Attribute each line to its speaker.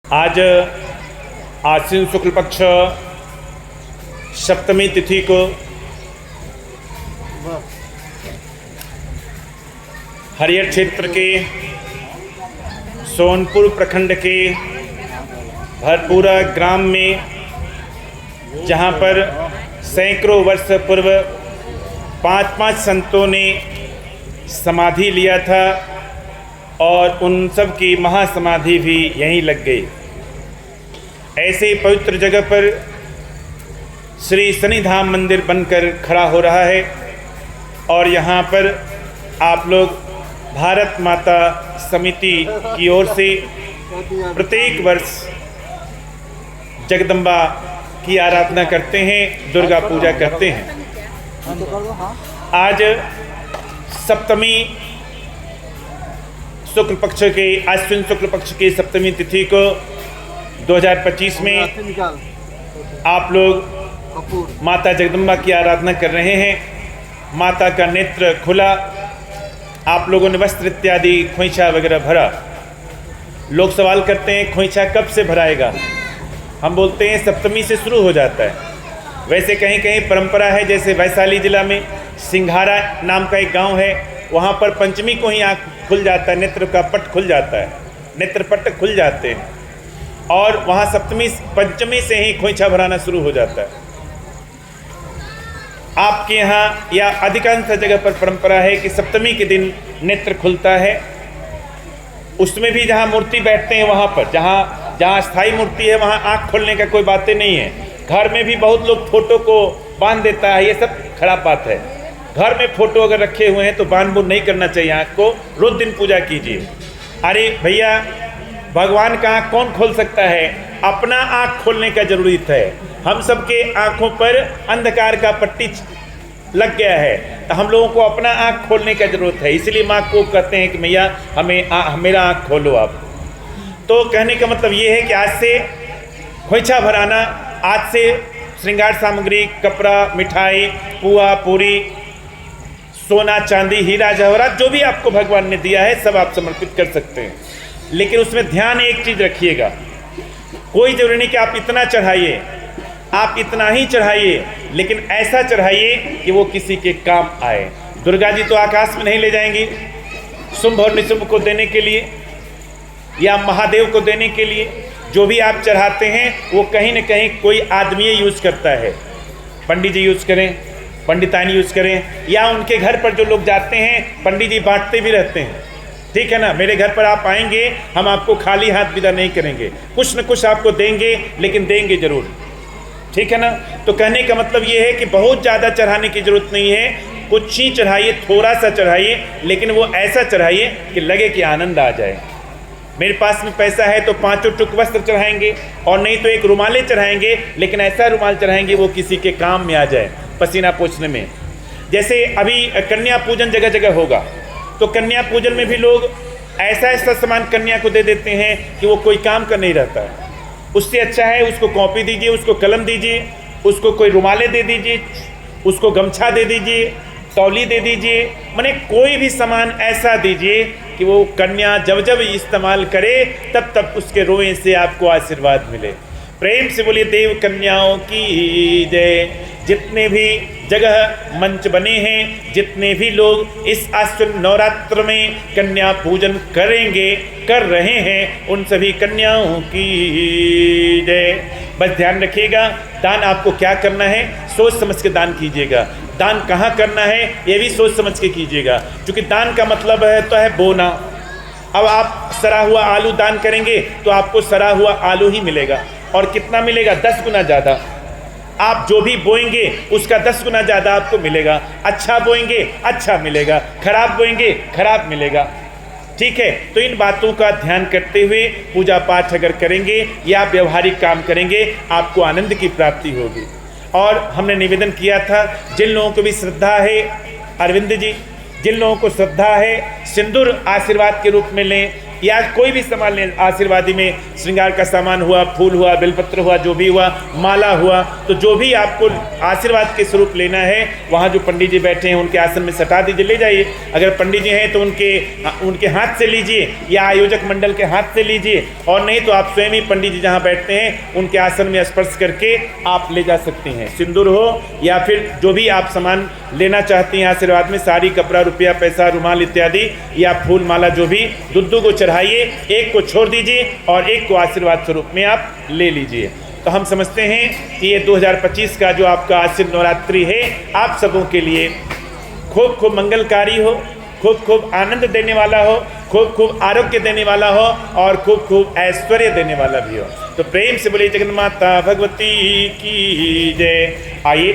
Speaker 1: आज आश्विन शुक्ल पक्ष सप्तमी तिथि को हरियर क्षेत्र के सोनपुर प्रखंड के भरपूरा ग्राम में, जहाँ पर सैकड़ों वर्ष पूर्व पांच संतों ने समाधि लिया था और उन सब की महासमाधि भी यहीं लग गई। ऐसे पवित्र जगह पर श्री शनिधाम मंदिर बनकर खड़ा हो रहा है और यहाँ पर आप लोग भारत माता समिति की ओर से प्रत्येक वर्ष जगदम्बा की आराधना करते हैं, दुर्गा पूजा करते हैं। आज सप्तमी शुक्ल पक्ष के आश्विन शुक्ल पक्ष की सप्तमी तिथि को 2025 में आप लोग माता जगदम्बा की आराधना कर रहे हैं। माता का नेत्र खुला, आप लोगों ने वस्त्र इत्यादि खोइछा वगैरह भरा। लोग सवाल करते हैं खोइछा कब से भराएगा? हम बोलते हैं सप्तमी से शुरू हो जाता है। वैसे कहीं कहीं परंपरा है, जैसे वैशाली जिला में सिंघारा नाम का एक गांव है, वहाँ पर पंचमी को ही आँख खुल जाता है, नेत्र का पट खुल जाता है, नेत्र पट खुल जाते हैं और वहाँ सप्तमी पंचमी से ही खोइछा भराना शुरू हो जाता है। आपके यहाँ या अधिकांश जगह पर परंपरा है कि सप्तमी के दिन नेत्र खुलता है। उसमें भी जहाँ मूर्ति बैठते हैं वहाँ पर, जहाँ स्थायी मूर्ति है वहाँ आँख खोलने का कोई बातें नहीं है। घर में भी बहुत लोग फोटो को बांध देता है, ये सब खराब बात है। घर में फोटो अगर रखे हुए हैं तो बांध बूंद नहीं करना चाहिए, आँख को रोज दिन पूजा कीजिए। अरे भैया, भगवान का आँख कौन खोल सकता है? अपना आँख खोलने का जरूरी है। हम सबके आँखों पर अंधकार का पट्टी लग गया है, तो हम लोगों को अपना आँख खोलने का जरूरत है। इसलिए माँ को कहते हैं कि भैया मेरा आँख खोलो आप। तो कहने का मतलब ये है कि आज से खोइछा भराना, आज से श्रृंगार सामग्री, कपड़ा, मिठाई, पुआ, पूरी, सोना, चांदी, हीरा जवाहरात जो भी आपको भगवान ने दिया है सब आप समर्पित कर सकते हैं। लेकिन उसमें ध्यान एक चीज़ रखिएगा, कोई जरूरी नहीं कि आप इतना चढ़ाइए, आप इतना ही चढ़ाइए, लेकिन ऐसा चढ़ाइए कि वो किसी के काम आए। दुर्गा जी तो आकाश में नहीं ले जाएंगी शुंभ और निशुंभ को देने के लिए या महादेव को देने के लिए। जो भी आप चढ़ाते हैं वो कहीं न कहीं कोई आदमी यूज़ करता है। पंडित जी यूज़ करें, पंडितानी यूज़ करें, या उनके घर पर जो लोग जाते हैं पंडित जी बांटते भी रहते हैं। ठीक है ना? मेरे घर पर आप आएंगे, हम आपको खाली हाथ विदा नहीं करेंगे, कुछ न कुछ आपको देंगे, लेकिन देंगे जरूर। ठीक है ना? तो कहने का मतलब ये है कि बहुत ज़्यादा चढ़ाने की जरूरत नहीं है, कुछ ही चढ़ाइए, थोड़ा सा चढ़ाइए, लेकिन वो ऐसा चढ़ाइए कि लगे कि आनंद आ जाए। मेरे पास में पैसा है तो 5 टुक वस्त्र चढ़ाएंगे, और नहीं तो एक रुमाले चढ़ाएंगे, लेकिन ऐसा रुमाल चढ़ाएंगे वो किसी के काम में आ जाए पसीना पोंछने में। जैसे अभी कन्या पूजन जगह जगह होगा, तो कन्या पूजन में भी लोग ऐसा सामान कन्या को दे देते हैं कि वो कोई काम का नहीं रहता है। उससे अच्छा है उसको कॉपी दीजिए, उसको कलम दीजिए, उसको कोई रुमाले दे दीजिए, उसको गमछा दे दीजिए, तौली दे दीजिए, माने कोई भी सामान ऐसा दीजिए कि वो कन्या जब जब इस्तेमाल करे तब तब उसके रोए से आपको आशीर्वाद मिले। प्रेम से बोलिए देव कन्याओं की जय। जितने भी जगह मंच बने हैं, जितने भी लोग इस आश्विन नवरात्र में कन्या पूजन कर रहे हैं, उन सभी कन्याओं की जय। बस ध्यान रखिएगा, दान आपको क्या करना है सोच समझ के दान कीजिएगा। दान कहाँ करना है ये भी सोच समझ के कीजिएगा, क्योंकि दान का मतलब है बोना। अब आप सड़ा हुआ आलू दान करेंगे तो आपको सड़ा हुआ आलू ही मिलेगा, और कितना मिलेगा? 10 गुना ज़्यादा। आप जो भी बोएंगे उसका 10 गुना ज़्यादा आपको मिलेगा। अच्छा बोएंगे अच्छा मिलेगा, खराब बोएंगे खराब मिलेगा। ठीक है? तो इन बातों का ध्यान करते हुए पूजा पाठ अगर करेंगे या व्यवहारिक काम करेंगे, आपको आनंद की प्राप्ति होगी। और हमने निवेदन किया था, जिन लोगों को भी श्रद्धा है, अरविंद जी, जिन लोगों को श्रद्धा है, सिंदूर आशीर्वाद के रूप में लें, या कोई भी सामान लें, आशीर्वादी में श्रृंगार का सामान हुआ, फूल हुआ, बेलपत्र हुआ, जो भी हुआ, माला हुआ, तो जो भी आपको आशीर्वाद के स्वरूप लेना है वहाँ जो पंडित जी बैठे हैं उनके आसन में सटा दीजिए, ले जाइए। अगर पंडित जी हैं तो उनके हाथ से लीजिए या आयोजक मंडल के हाथ से लीजिए, और नहीं तो आप स्वयं ही पंडित जी जहाँ बैठते हैं उनके आसन में स्पर्श करके आप ले जा सकते हैं। सिंदूर हो या फिर जो भी आप सामान लेना चाहती हैं आशीर्वाद में, साड़ी, कपड़ा, रुपया, पैसा, रुमाल इत्यादि, या फूल माला, जो भी, दुद्दू को चढ़ाइए, एक को छोड़ दीजिए और एक को आशीर्वाद स्वरूप में आप ले लीजिए। तो हम समझते हैं कि ये 2025 का जो आपका आश्विन नवरात्रि है आप सबों के लिए खूब खूब मंगलकारी हो, खूब खूब आनंद देने वाला हो, खूब खूब आरोग्य देने वाला हो और खूब खूब ऐश्वर्य देने वाला भी हो। तो प्रेम से बोलिए जगन्माता भगवती की जय। आइए